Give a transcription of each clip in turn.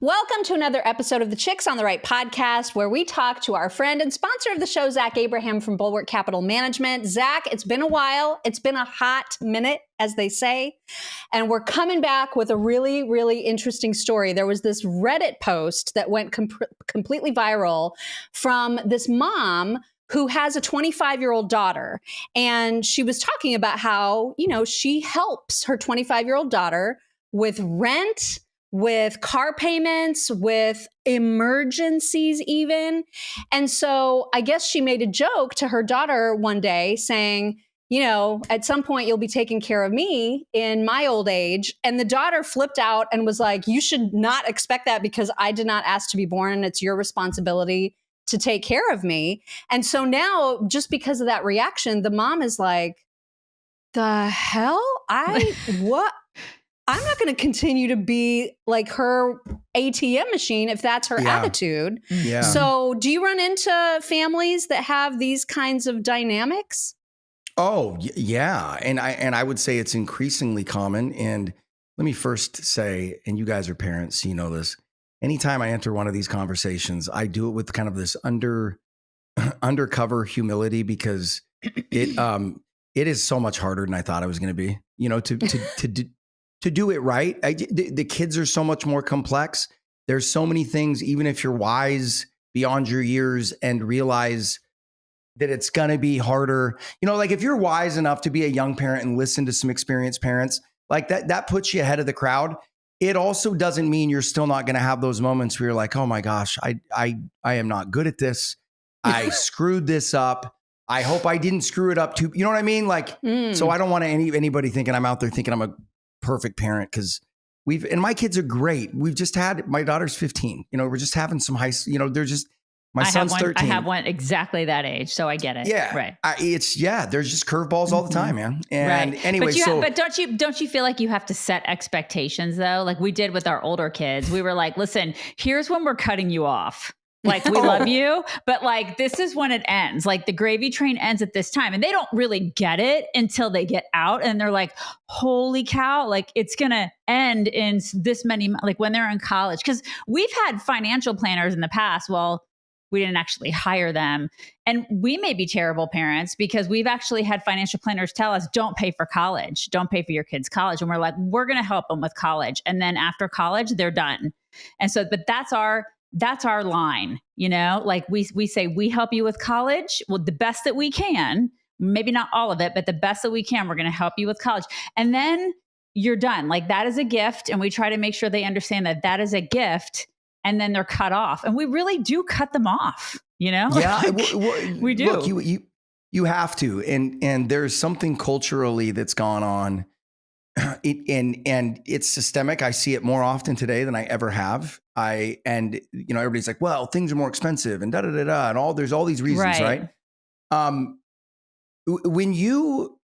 Welcome to another episode of the Chicks on the Right podcast, where we talk to our friend and sponsor of the show, Zach Abraham from Bulwark Capital Management. Zach, it's been a while. It's been a hot minute, as they say. And we're coming back with a really, really interesting story. There was this Reddit post that went completely viral from this mom who has a 25-year-old daughter. And she was talking about how, she helps her 25-year-old daughter with rent, with car payments, with emergencies even. And so I guess she made a joke to her daughter one day saying, at some point you'll be taking care of me in my old age. And the daughter flipped out and was like, you should not expect that because I did not ask to be born and it's your responsibility to take care of me. And so now, just because of that reaction, the mom is like, the hell? What? I'm not going to continue to be like her ATM machine if that's her attitude. Yeah. So do you run into families that have these kinds of dynamics? Oh, yeah. And I would say it's increasingly common. And let me first say, and you guys are parents, so you know this. Anytime I enter one of these conversations, I do it with kind of this undercover humility because it is so much harder than I thought it was going to be, to do it right. The kids are so much more complex. There's so many things, even if you're wise beyond your years and realize that it's going to be harder. Like if you're wise enough to be a young parent and listen to some experienced parents, like that puts you ahead of the crowd. It also doesn't mean you're still not going to have those moments where you're like, oh my gosh, I am not good at this. I screwed this up. I hope I didn't screw it up too. You know what I mean? So I don't want anybody thinking I'm out there thinking I'm a perfect parent because and my kids are great. We've just had, my daughter's 15, we're just having some they're just, my son's 13. I have one exactly that age. So I get it. Yeah. Right. There's just curveballs all the time, man. And right. Anyway, but don't you feel like you have to set expectations though? Like we did with our older kids. We were like, listen, here's when we're cutting you off. Like, we love you, but like, this is when it ends. Like the gravy train ends at this time. And they don't really get it until they get out and they're like, holy cow, like it's going to end in this many, like when they're in college. Cause we've had financial planners in the past. Well, we didn't actually hire them. And we may be terrible parents because we've actually had financial planners tell us, don't pay for college. Don't pay for your kids' college. And we're like, we're going to help them with college. And then after college, they're done. And so, but that's our line, like we say, we help you with college. Well, the best that we can, maybe not all of it, but the best that we can, we're going to help you with college. And then you're done. Like that is a gift. And we try to make sure they understand that that is a gift. And then they're cut off. And we really do cut them off, Yeah, we do. Look, you have to. And there's something culturally that's gone on. And it's systemic. I see it more often today than I ever have. Everybody's like, well, things are more expensive and and there's all these reasons, right? When you,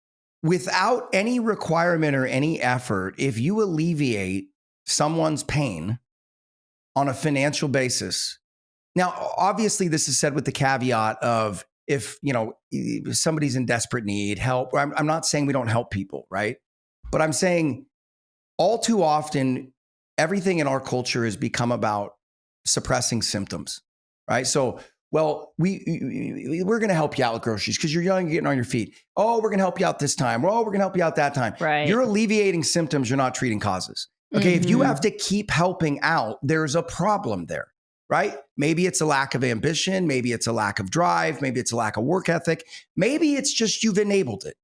without any requirement or any effort, if you alleviate someone's pain on a financial basis, now, obviously this is said with the caveat of if somebody's in desperate need, help. I'm not saying we don't help people, right? But I'm saying all too often, everything in our culture has become about suppressing symptoms, right? So, well, we're going to help you out with groceries because you're young, you're getting on your feet. Oh, we're going to help you out this time. Oh, we're going to help you out that time. Right. You're alleviating symptoms. You're not treating causes. Okay. If you have to keep helping out, there's a problem there, right? Maybe it's a lack of ambition. Maybe it's a lack of drive. Maybe it's a lack of work ethic. Maybe it's just you've enabled it.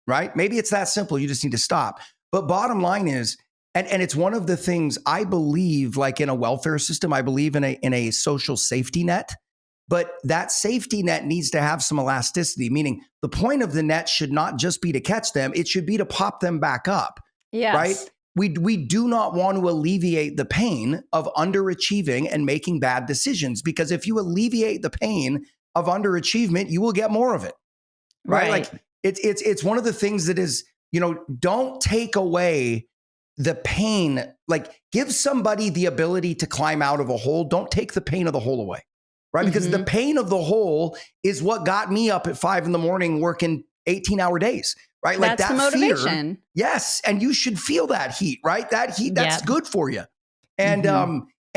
Right? Maybe it's that simple. You just need to stop. But bottom line is, and it's one of the things I believe, like in a welfare system, I believe in a social safety net, but that safety net needs to have some elasticity, meaning the point of the net should not just be to catch them. It should be to pop them back up. Yes. Right? We do not want to alleviate the pain of underachieving and making bad decisions, because if you alleviate the pain of underachievement, you will get more of it. Right? Like, it's one of the things that is, don't take away the pain, like give somebody the ability to climb out of a hole. Don't take the pain of the hole away, right? Because the pain of the hole is what got me up at 5 a.m. working 18-hour days, right? Like that's that the motivation. Fear, yes. And you should feel that heat, right? That heat, that's good for you. And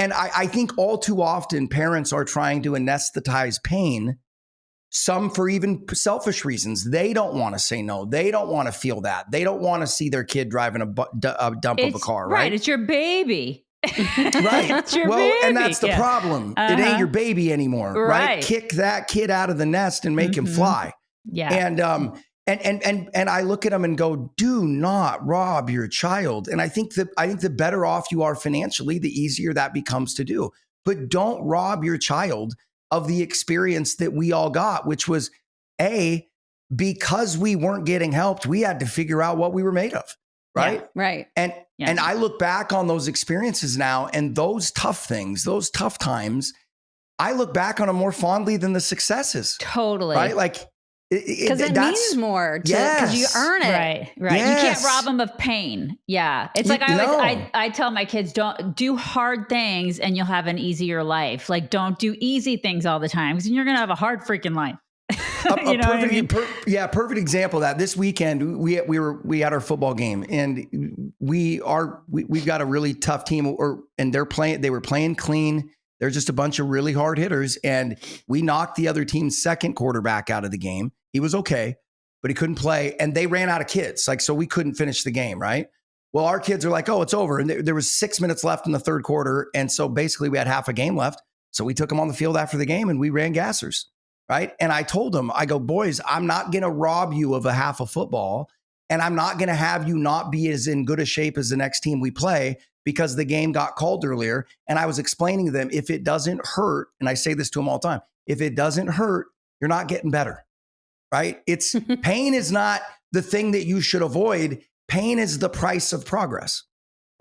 And I think all too often parents are trying to anesthetize pain, some for even selfish reasons. They don't want to say no. They don't want to feel that. They don't want to see their kid driving a dump of a car, right? It's your baby. Right. It's your baby. And that's the problem. It ain't your baby anymore, right? Kick that kid out of the nest and make him fly. Yeah. And I look at them and go, do not rob your child. And I think the better off you are financially, the easier that becomes to do. But don't rob your child of the experience that we all got, which was because we weren't getting helped, we had to figure out what we were made of. Right. Yeah, right. And I look back on those experiences now, and those tough things, those tough times, I look back on them more fondly than the successes. Totally. Right. Like, because it means more because you earn it. Right. Yes. You can't rob them of pain. Yeah. It's like I tell my kids, don't do hard things and you'll have an easier life. Like, don't do easy things all the time because you're going to have a hard freaking life. Perfect example of that. This weekend we had our football game, and we've got a really tough team, and they were playing clean. They're just a bunch of really hard hitters, and we knocked the other team's second quarterback out of the game. He was okay, but he couldn't play, and they ran out of kids. So we couldn't finish the game, right? Well, our kids are like, oh, it's over. And there was 6 minutes left in the third quarter. And so basically we had half a game left. So we took them on the field after the game and we ran gassers, right? And I told them, I go, boys, I'm not going to rob you of a half of football. And I'm not going to have you not be as in good a shape as the next team we play because the game got called earlier. And I was explaining to them, if it doesn't hurt, and I say this to them all the time, if it doesn't hurt, you're not getting better, right? It's pain is not the thing that you should avoid. Pain is the price of progress,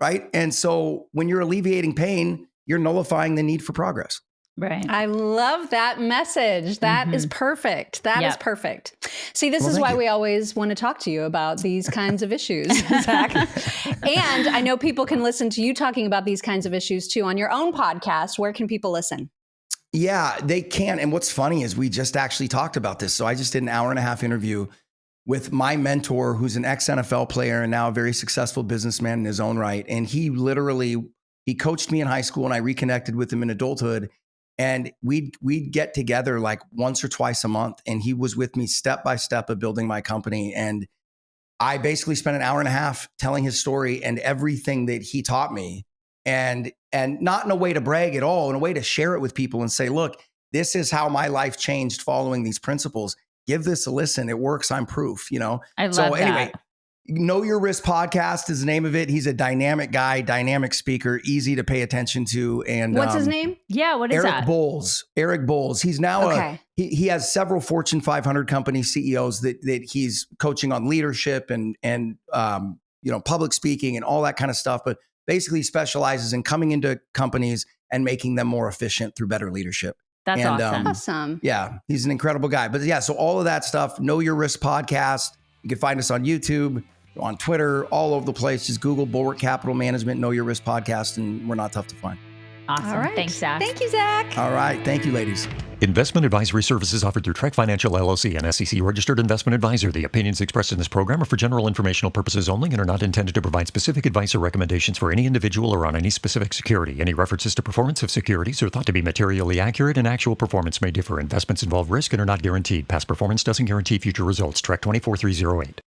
right? And so when you're alleviating pain, you're nullifying the need for progress. Right. I love that message. That is perfect. That is perfect. See, this is why we always want to talk to you about these kinds of issues, Zach. And I know people can listen to you talking about these kinds of issues too on your own podcast. Where can people listen? Yeah, they can. And what's funny is we just actually talked about this. So I just did an 1.5-hour interview with my mentor, who's an ex-NFL player and now a very successful businessman in his own right. And he coached me in high school, and I reconnected with him in adulthood. And we'd get together like once or twice a month. And he was with me step by step of building my company. And I basically spent an 1.5 hours telling his story and everything that he taught me. And not in a way to brag at all, in a way to share it with people and say, look, this is how my life changed following these principles. Give this a listen. It works. I'm proof, I love anyway, that. Know Your Risk podcast is the name of it. He's a dynamic guy, dynamic speaker, easy to pay attention to. And what's his name? Yeah. What is that? Eric Bowles. He's now he has several Fortune 500 company CEOs that he's coaching on leadership and public speaking and all that kind of stuff. But basically specializes in coming into companies and making them more efficient through better leadership. That's awesome. Awesome. Yeah, he's an incredible guy. But yeah, so all of that stuff, Know Your Risk podcast. You can find us on YouTube, on Twitter, all over the place. Just Google Bulwark Capital Management, Know Your Risk podcast, and we're not tough to find. Awesome. All right. Thanks, Zach. Thank you, Zach. All right. Thank you, ladies. Investment advisory services offered through Trek Financial LLC, an SEC-registered investment advisor. The opinions expressed in this program are for general informational purposes only and are not intended to provide specific advice or recommendations for any individual or on any specific security. Any references to performance of securities are thought to be materially accurate, and actual performance may differ. Investments involve risk and are not guaranteed. Past performance doesn't guarantee future results. Trek 24308.